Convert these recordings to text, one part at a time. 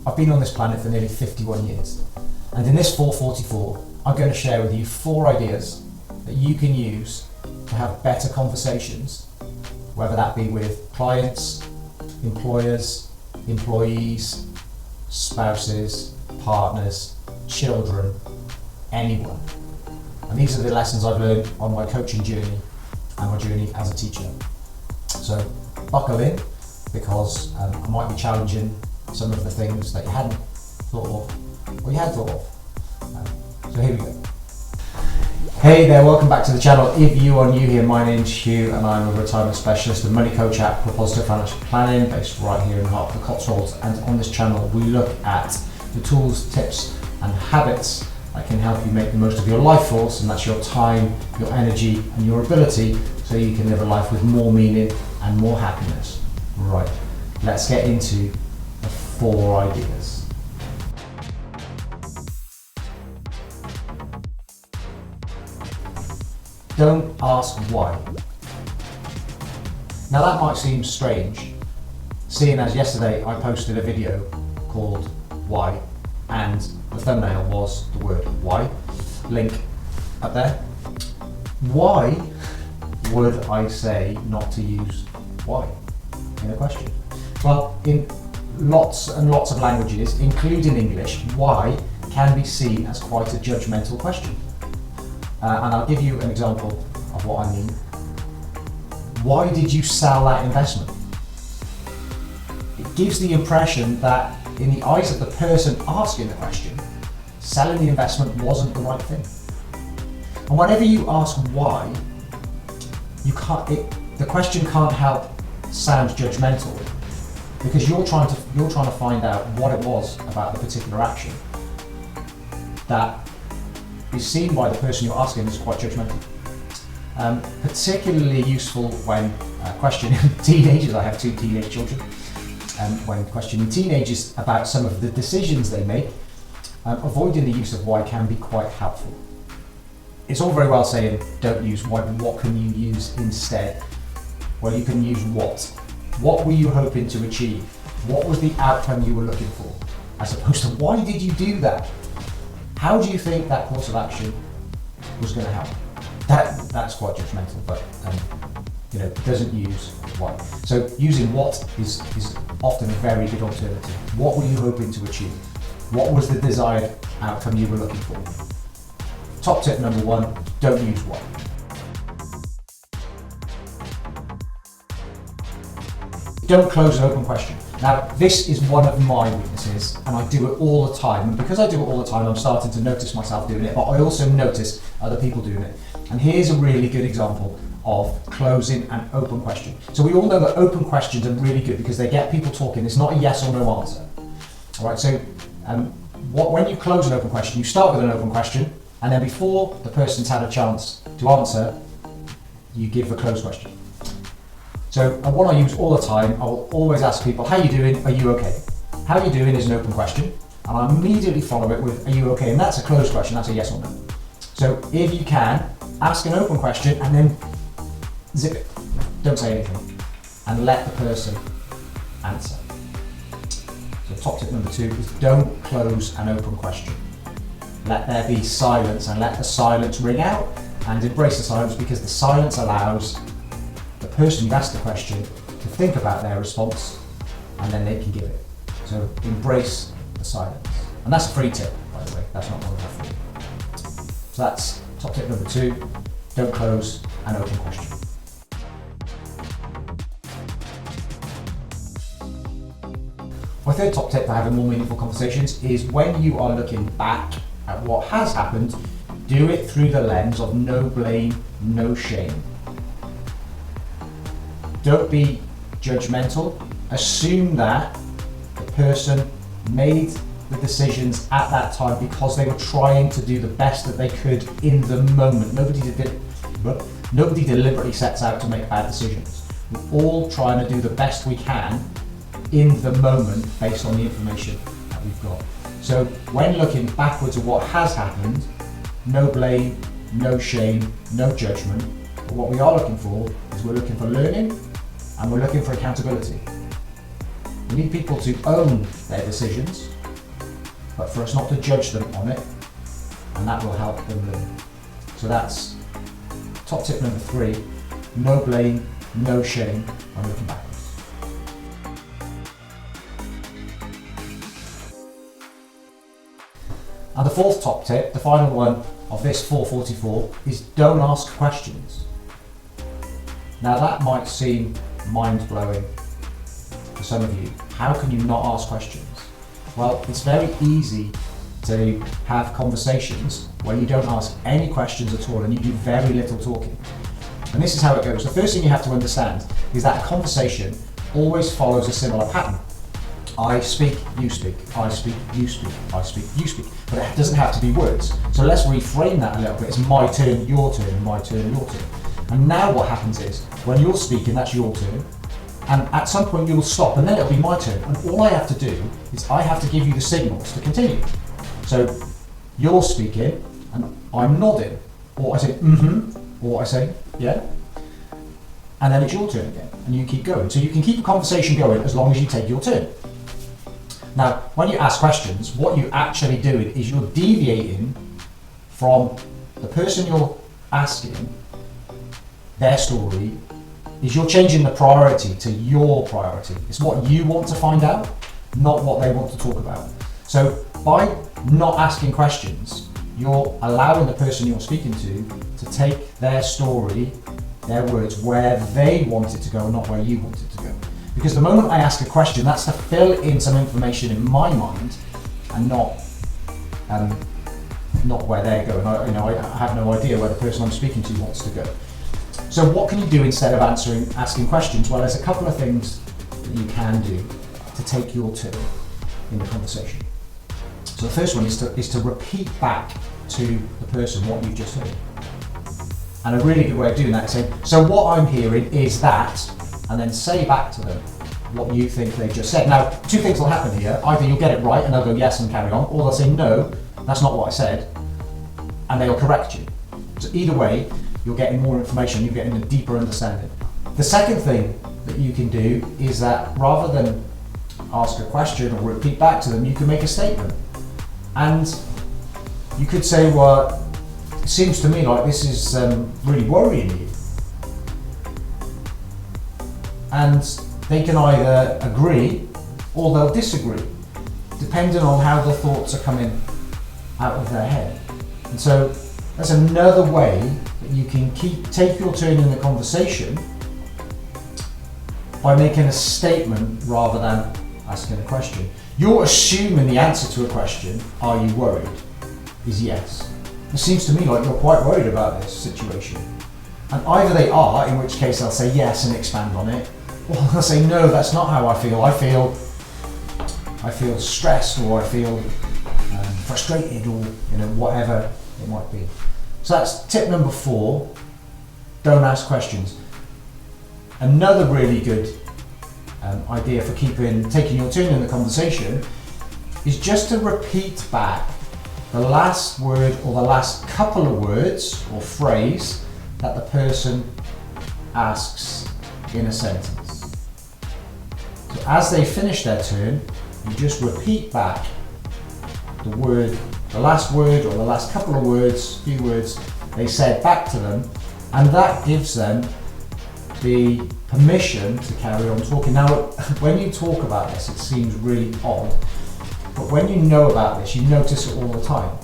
I've been on this planet for nearly 51 years, and in this 444, I'm going to share with you 4 ideas that you can use to have better conversations, whether that be with clients, employers, employees, spouses, partners, children, anyone. And these are the lessons I've learned on my coaching journey and my journey as a teacher. So buckle in, because I might be challenging some of the things that you hadn't thought of, or you had thought of. So here we go. Hey there, welcome back to the channel. If you are new here, my name's Hugh and I'm a retirement specialist and money coach at Positive Financial Planning, based right here in the heart of the Cotswolds. And on this channel, we look at the tools, tips and habits that can help you make the most of your life force, and that's your time, your energy and your ability, so you can live a life with more meaning and more happiness. Right, let's get into the 4 ideas. Don't ask why. Now that might seem strange, seeing as yesterday I posted a video called Why, and the thumbnail was the word why, link up there. Why would I say not to use why in a question? Well, in lots and lots of languages, including English, why can be seen as quite a judgmental question. And I'll give you an example of what I mean. Why did you sell that investment? It gives the impression that in the eyes of the person asking the question, selling the investment wasn't the right thing. And whenever you ask why, the question can't help sound judgmental, because you're trying to find out what it was about the particular action that is seen by the person you're asking as quite judgmental. Particularly useful when questioning teenagers. I have 2 teenage children. When questioning teenagers about some of the decisions they make, avoiding the use of why can be quite helpful. It's all very well saying don't use why, but what can you use instead? Well, you can use what. What were you hoping to achieve? What was the outcome you were looking for? As opposed to why did you do that? How do you think that course of action was going to help? That's quite judgmental, but it doesn't use why. So using what is often a very good alternative. What were you hoping to achieve? What was the desired outcome you were looking for? Top tip number 1, don't use why. Don't close an open question. Now, this is one of my weaknesses, and I do it all the time. And because I do it all the time, I'm starting to notice myself doing it, but I also notice other people doing it. And here's a really good example of closing an open question. So we all know that open questions are really good because they get people talking. It's not a yes or no answer. All right, so when you close an open question, you start with an open question, and then before the person's had a chance to answer, you give the closed question. So what I use all the time, I will always ask people, how you doing? Are you okay? How you doing is an open question, and I immediately follow it with, are you okay? And that's a closed question, that's a yes or no. So if you can, ask an open question and then zip it. Don't say anything, and let the person answer. So top tip number 2 is don't close an open question. Let there be silence, and let the silence ring out, and embrace the silence, because the silence allows the person you've asked the question to think about their response, and then they can give it. So embrace the silence. And that's a free tip, by the way, that's not one of my free. So that's top tip number 2, don't close an open question. My third top tip for having more meaningful conversations is when you are looking back at what has happened, do it through the lens of no blame, no shame. Don't be judgmental. Assume that the person made the decisions at that time because they were trying to do the best that they could in the moment. Nobody deliberately sets out to make bad decisions. We're all trying to do the best we can in the moment based on the information that we've got. So when looking backwards at what has happened, no blame, no shame, no judgment. But what we are looking for is we're looking for learning, and we're looking for accountability. We need people to own their decisions, but for us not to judge them on it, and that will help them learn. So that's top tip number 3, no blame, no shame when looking backwards. And the 4th top tip, the final one of this 444, is don't ask questions. Now that might seem mind-blowing for some of you. How can you not ask questions? Well, it's very easy to have conversations where you don't ask any questions at all and you do very little talking. And this is how it goes. The first thing you have to understand is that a conversation always follows a similar pattern. I speak, you speak, I speak, you speak, I speak, you speak. But it doesn't have to be words. So let's reframe that a little bit. It's my turn, your turn, my turn, your turn. And now what happens is, when you're speaking, that's your turn. And at some point you'll stop and then it'll be my turn. And all I have to do is I have to give you the signals to continue. So you're speaking and I'm nodding. Or I say, mm-hmm. Or I say, yeah. And then it's your turn again. And you keep going. So you can keep a conversation going as long as you take your turn. Now, when you ask questions, what you're actually doing is you're deviating from the person you're asking, their story, is you're changing the priority to your priority. It's what you want to find out, not what they want to talk about. So by not asking questions, you're allowing the person you're speaking to take their story, their words, where they want it to go, not where you want it to go. Because the moment I ask a question, that's to fill in some information in my mind and not where they're going. I have no idea where the person I'm speaking to wants to go. So what can you do instead of asking questions? Well, there's a couple of things that you can do to take your turn in the conversation. So the first one is to repeat back to the person what you've just heard. And a really good way of doing that is saying, so what I'm hearing is that, and then say back to them what you think they just said. Now, 2 things will happen here. Either you'll get it right and they'll go yes and carry on, or they'll say no, that's not what I said, and they'll correct you. So either way, you're getting more information, you're getting a deeper understanding. The second thing that you can do is that rather than ask a question or repeat back to them, you can make a statement. And you could say, well, it seems to me like this is really worrying you. And they can either agree or they'll disagree, depending on how the thoughts are coming out of their head. And so that's another way that you can take your turn in the conversation by making a statement rather than asking a question. You're assuming the answer to a question, are you worried, is yes. It seems to me like you're quite worried about this situation. And either they are, in which case they'll say yes and expand on it, or they'll say no, that's not how I feel. I feel stressed, or I feel frustrated, or whatever it might be. So that's tip number 4, don't ask questions. Another really good idea for taking your turn in the conversation is just to repeat back the last word or the last couple of words or phrase that the person asks in a sentence. So as they finish their turn, you just repeat back the last word or the last couple of words, few words they said back to them, and that gives them the permission to carry on talking. Now, when you talk about this, it seems really odd, but when you know about this, you notice it all the time.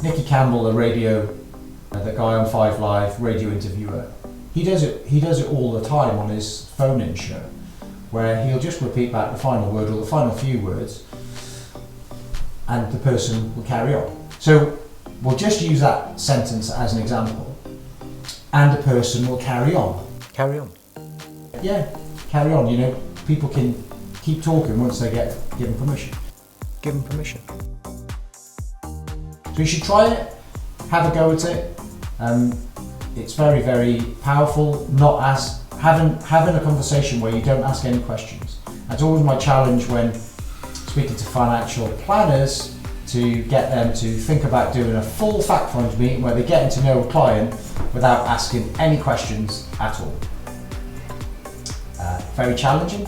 Nicky Campbell, the guy on 5 Live, radio interviewer, he does it all the time on his phone-in show, where he'll just repeat back the final word or the final few words, and the person will carry on. So we'll just use that sentence as an example, and the person will carry on. Carry on. Yeah, carry on. People can keep talking once they get given permission. Give them permission. So you should try it, have a go at it. It's very, very powerful. Having a conversation where you don't ask any questions. That's always my challenge when speaking to financial planners, to get them to think about doing a full fact find meeting where they're getting to know a client without asking any questions at all. Very challenging,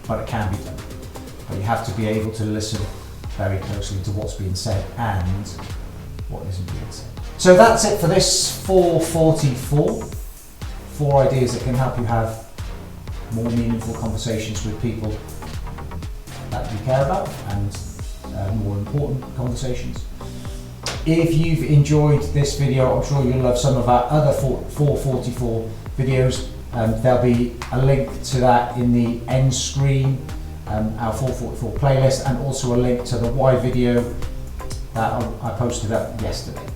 but it can be done. But you have to be able to listen very closely to what's being said and what isn't being said. So that's it for this 444. 4 ideas that can help you have more meaningful conversations with people that you care about and more important conversations. If you've enjoyed this video, I'm sure you'll love some of our other 444 videos. There'll be a link to that in the end screen, our 444 playlist, and also a link to the why video that I posted up yesterday.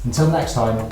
Until next time,